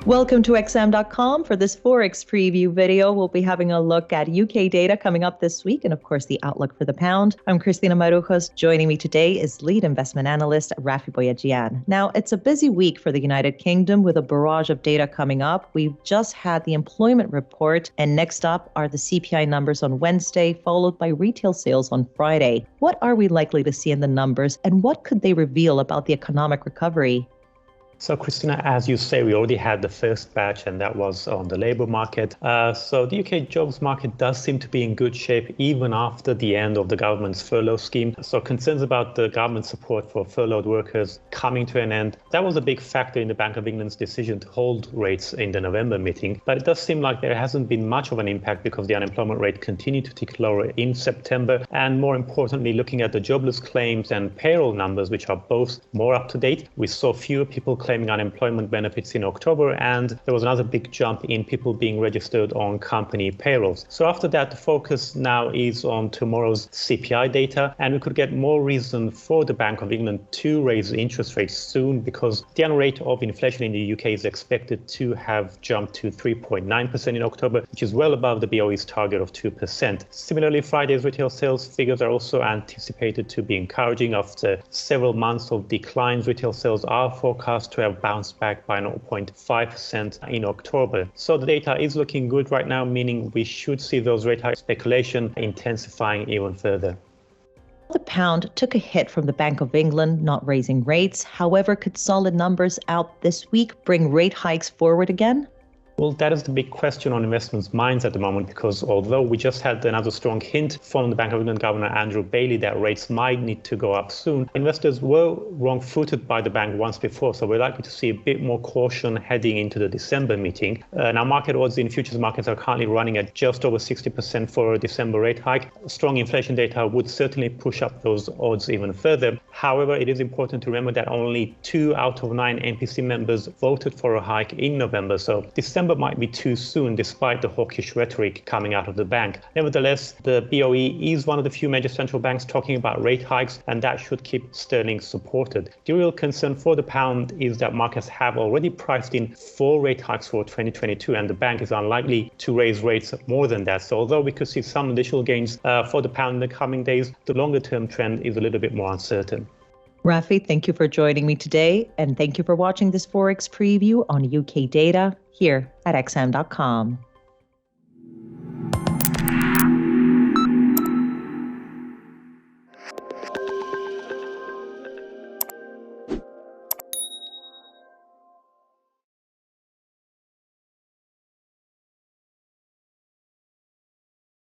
Welcome to XM.com. For this Forex Preview video, we'll be having a look at UK data coming up this week and, of course, the outlook for the pound. I'm Christina Marujos. Joining me today is lead investment analyst Rafi Boyadjian. Now, it's a busy week for the United Kingdom with a barrage of data coming up. We've just had the employment report, and next up are the CPI numbers on Wednesday, followed by retail sales on Friday. What are we likely to see in the numbers, and what could they reveal about the economic recovery? So, Christina, as you say, we already had the first batch, and that was on the labour market. So the UK jobs market does seem to be in good shape even after the end of the government's furlough scheme. So concerns about the government support for furloughed workers coming to an end, that was a big factor in the Bank of England's decision to hold rates in the November meeting. But it does seem like there hasn't been much of an impact because the unemployment rate continued to tick lower in September. And more importantly, looking at the jobless claims and payroll numbers, which are both more up to date, we saw fewer people claiming unemployment benefits in October, and there was another big jump in people being registered on company payrolls. So after that, the focus now is on tomorrow's CPI data, and we could get more reason for the Bank of England to raise interest rates soon because the annual rate of inflation in the UK is expected to have jumped to 3.9% in October, which is well above the BoE's target of 2%. Similarly, Friday's retail sales figures are also anticipated to be encouraging. After several months of declines, retail sales are forecast to have bounced back by 0.5% in October. So the data is looking good right now, meaning we should see those rate hike speculation intensifying even further. The pound took a hit from the Bank of England not raising rates. However, could solid numbers out this week bring rate hikes forward again? Well, that is the big question on investors' minds at the moment, because although we just had another strong hint from the Bank of England Governor Andrew Bailey that rates might need to go up soon, investors were wrong-footed by the bank once before, so we're likely to see a bit more caution heading into the December meeting. Now, market odds in futures markets are currently running at just over 60% for a December rate hike. Strong inflation data would certainly push up those odds even further. However, it is important to remember that only 2 out of 9 MPC members voted for a hike in November, so December might be too soon despite the hawkish rhetoric coming out of the bank. Nevertheless, the BoE is one of the few major central banks talking about rate hikes, and that should keep sterling supported. The real concern for the pound is that markets have already priced in 4 rate hikes for 2022, and the bank is unlikely to raise rates more than that. So although we could see some additional gains for the pound in the coming days, the longer-term trend is a little bit more uncertain. Rafi, thank you for joining me today, and thank you for watching this Forex Preview on UK data here at XM.com.